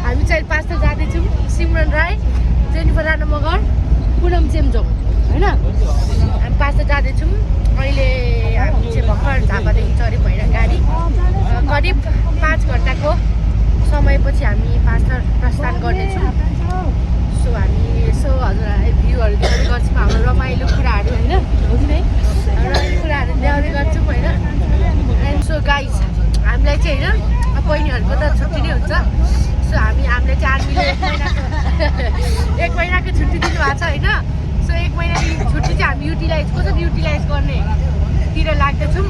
हामी चाहिँ पास्टर जाँदैछौँ। सिमरन राई, जेनिफर राणा मगर, पुनम चेम्जोङ होइन, हामी पास्टर जाँदैछौँ। अहिले हामी चाहिँ भर्खर झापादेखि चढ्यौँ भएर गाडी। करिब 5 घन्टाको समयपछि हामी पास्टर प्रस्थान गर्नेछौँ। सो हामी यसो हजुरहरूलाई भ्यूहरू देखाउने गर्छौँ, हाम्रो रमाइलो कुराहरू होइन, हो कि नै रमाइलो कुराहरू देखाउने गर्छौँ होइन। एन्ड सो गाइज हामीलाई चाहिँ होइन बहिनीहरूको त छुट्टी नै हुन्छ। सो हामीलाई चाहिँ आर्मीले 1 महिनाको छुट्टी दिनुभएको छ होइन। सो 1 महिनाको छुट्टी चाहिँ हामी कसरी युटिलाइज गर्नेतिर लाग्दैछौँ।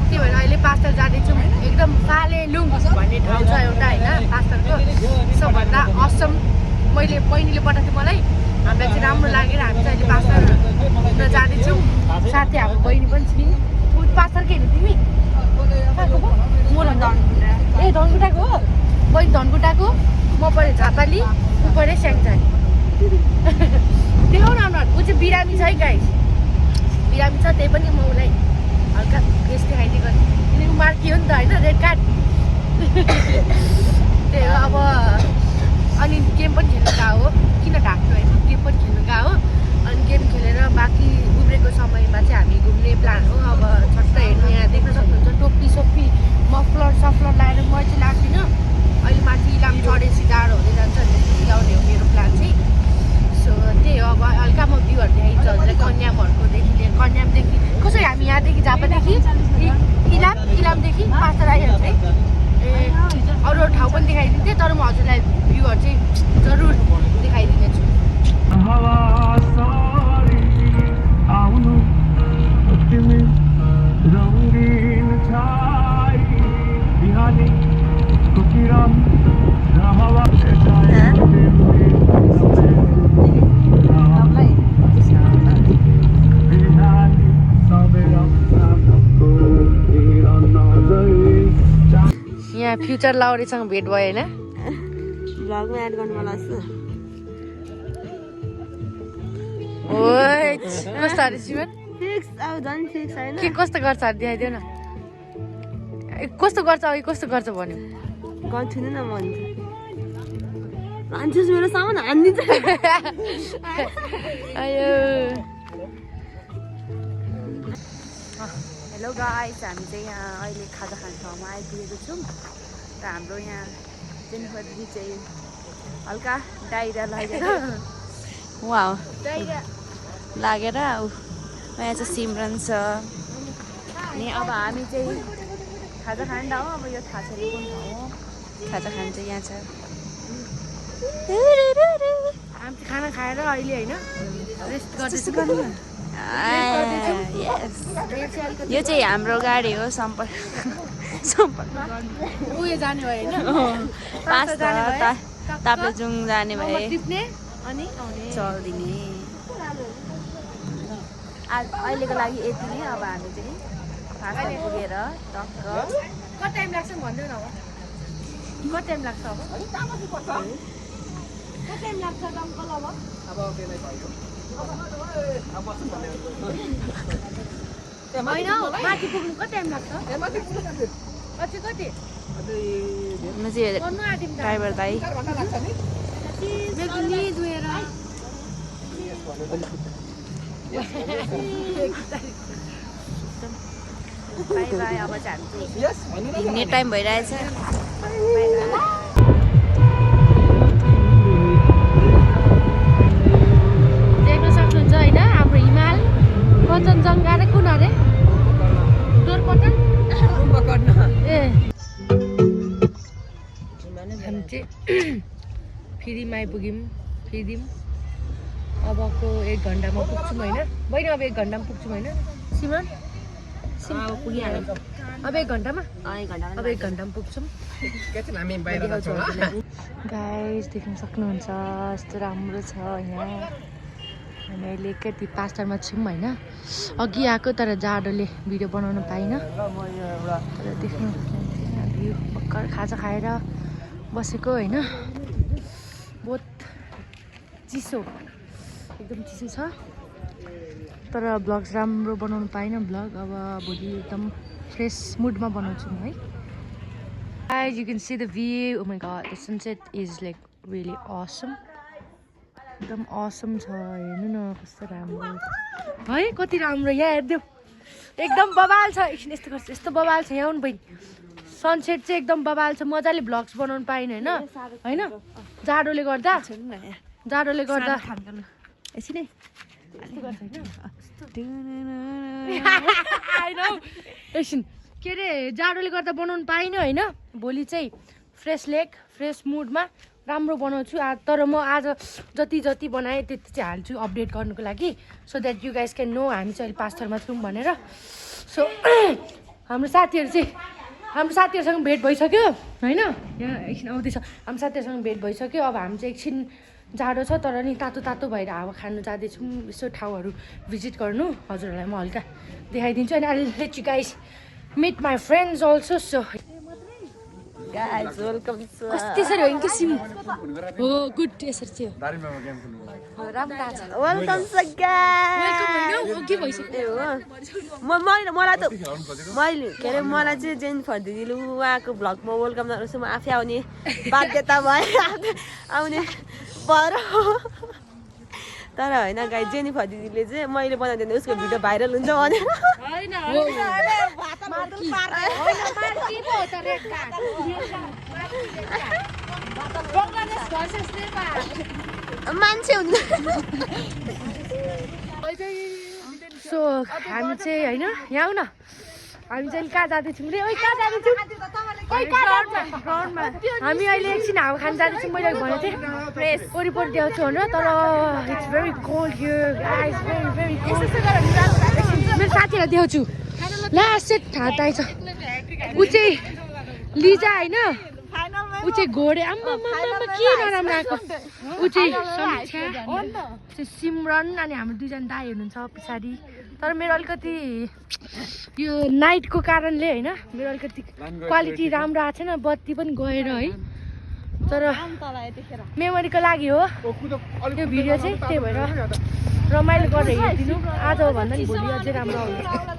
त्यही भएर अहिले पास्टर जाँदैछौँ। एकदम फालेलुङ भन्ने ठाउँ छ एउटा होइन पास्टरको, सबभन्दा असम। मैले बहिनीले पठाएको थियो मलाई, हामीलाई चाहिँ राम्रो लागेर हामी चाहिँ अहिले पास्टर हुन जाँदैछौँ। साथै हाम्रो बहिनी पनि छिन्। पास्टर के हेर्नु तिमी? ए धनकुटाको हो, बहिनी धनकुटाको, म पऱ्यो झापाली, ऊ पऱ्यो स्याङ्जानी। देखाउन हाम्रो ऊ चाहिँ बिरामी छ है गाइस, बिरामी छ। त्यही पनि म उसलाई हल्का फेस देखाइदिएको, किनकि मार्कियो नि त होइन रेड कार्ड। त्यही हो अब। अनि गेम पनि खेल्नु गएको हो, किन ढाक्नु होइन, गेम पनि खेल्नु गएको हो। अनि गेम खेलेर बाँकी उब्रेको समयमा चाहिँ हामी घुम्ने प्लान हो। अब छट्ट हेर्नु, यहाँ देख्न सक्नुहुन्छ टोपी सोपी मफलर सफलर लगाएर म चाहिँ लाग्दिनँ। अहिले माथि इलाम चढेपछि जाडो हुँदै जान्छ, ल्याउने हो मेरो प्लान चाहिँ। सो त्यही हो। अब हल्का म भ्यूहरू देखाइदिन्छु हजुरलाई, कन्यामहरूकोदेखि लिएर कन्यामदेखि कसरी हामी यहाँदेखि झापादेखि इलामदेखि पास्टर आइहाल्छ है। ए अरू ठाउँ पनि देखाइदिन्थेँ, तर म हजुरलाई भ्यूहरू चाहिँ जरुर देखाइदिनेछु। यहाँ फ्युचर लाउरेसँग भेट भयो होइन, ब्लगमा एड गर्नु मलाई जस्तो। ओइ कस्तो अरे सिमन? फिक्स अब झन् फिक्स होइन। के कस्तो गर्छ अरे देखाइदेऊ न। कस्तो गर्छ अघि कस्तो गर्छ भन्यो? गर्छु नि न म भन्छस् मेरो सामान हानिदिन्छ। आयो हेलो गाइस, हामी चाहिँ यहाँ अहिले खाजा खाने ठाउँमा आइपुगेको छौँ। र हाम्रो यहाँ जेनिफर दिदी चाहिँ हल्का डाइरिया लागेर वाउ लागेर यहाँ चाहिँ सिमरन छ। अनि अब हामी चाहिँ खाजा खाने ठाउँ, अब यो थाहा छैन कुन ठाउँ हो। खाजा खाने चाहिँ यहाँ छ। हामी खाना खाएर अहिले होइन रेस्ट गर्दैछु। यो चाहिँ हाम्रो गाडी हो, सम्पर्क उयो जाने भयो होइन, ताप्लेजुङ जाने भए टिप्ने अनि चल्दिने। अहिलेको लागि यति नै। अब हामी चाहिँ फास्ट पुगेर टक्क कति टाइम लाग्छ भन्दै न, अब कति टाइम लाग्छ, अब कति टाइम लाग्छ अङ्कल? अब होइन माथि पुग्नु कति टाइम लाग्छ? कति ड्राइभर दाइ अब चाहिँ हिँड्ने टाइम भइरहेछ। देख्न सक्नुहुन्छ होइन हाम्रो हिमाल कञ्चनजङ्घा र कुन अरे डोरपटन ए हामी चाहिँ फेरिमा आइपुग्यौँ। अबको 1 घन्टामा पुग्छौँ होइन बहिनी, अब 1 घन्टामा पुग्छौँ होइन सिमन? पुगिहाल्यो अब 1 घन्टामा, अब 1 घन्टामा पुग्छौँ। गाइस देख्न सक्नुहुन्छ यस्तो राम्रो छ यहाँ। हामी अहिले एकैति पास्टरमा छौँ होइन, अघि आएको तर जाडोले भिडियो बनाउन पाइनँ। तर देख्नु भ्यू भर्खर खाजा खाएर बसेको होइन, बहुत चिसो, एकदम चिसो छ। तर ब्लग्स राम्रो बनाउनु पाइनँ ब्लग। अब भोलि एकदम फ्रेस मुडमा बनाउँछौँ है। Guys, you can see the view. Oh my god, the sunset is like really awesome. एकदम awesome छ हेर्नु न कस्तो राम्रो है कति राम्रो यहाँ हेर्दियो एकदम बबाल छ एकछिन यस्तो गर्छ यस्तो बबाल छ यहाँ बहिनी सनसेट चाहिँ एकदम बबाल छ मजाले भ्लग्स बनाउन पाइन हैन हैन जाडोले गर्दा एकछिन है यस्तो गर्छ हैन आई नो एकछिन के रे जाडोले गर्दा बनाउन पाइन हैन भोलि चाहिँ फ्रेश लेक फ्रेश मुडमा राम्रो बनाउँछु तर म आज जति बनाएँ त्यति चाहिँ हाल्छु अपडेट गर्नुको लागि so that you guys can know हामी चाहिँ अहिले पास्थरमा छौँ भनेर सो हाम्रो साथीहरूसँग भेट भइसक्यो होइन यहाँ एकछिन आउँदैछ हाम्रो साथीहरूसँग भेट भइसक्यो अब हामी चाहिँ एकछिन जाडो छ तर नि तातो भएर हावा खानु जाँदैछौँ यसो ठाउँहरू भिजिट गर्नु हजुरहरूलाई म हल्का देखाइदिन्छु अनि अहिले late you guys meet my friends also so Guys, welcome to त्यसरी हो कि सिम हो गुड यसरी चाहिँ हो राम्रो छ welcome to guys. वेलकम हैन के भइसक्यो मलाई के अरे मलाई चाहिँ जेनिफर दिदीले उहाँको भ्लगमा वेलकम गर्छु म आफै आउने बाध्यता भयो आउने पर तर होइन गाई जेनिफर दिदीले चाहिँ मैले बनाइदिने उसको भिडियो भाइरल हुन्छ भने मान्छे हुन्छ सो हामी चाहिँ होइन यहाँ आऊ न हामी चाहिँ कहाँ जाँदैछौँ रे कहाँ जाँदैछौँ ग्राउन्डमा हामी अहिले एकछिन हावा खान जाँदैछौँ मैले भनेको थिएँ फ्रेस वरिपरि देखाउँछु भनेर तर it's very cold here guys very cold मेरो साथीहरूलाई देखाउँछु लास्ट सेट हात आएछ ऊ चाहिँ लिजा होइन ऊ चाहिँ घोडे आम्मा के नराम्रो आएको ऊ चाहिँ समीक्षा चाहिँ सिमरन अनि हाम्रो दुईजना दाइ हुनुहुन्छ पछाडि तर मेरो अलिकति यो नाइटको कारणले होइन मेरो अलिकति क्वालिटी राम्रो आएको छैन बत्ती पनि गएर है तर मेमोरीको लागि हो यो भिडियो चाहिँ त्यही भएर रमाइलो गरेर हेरिदिनु आज भन्दा नि भोलि अझै राम्रो आउँछ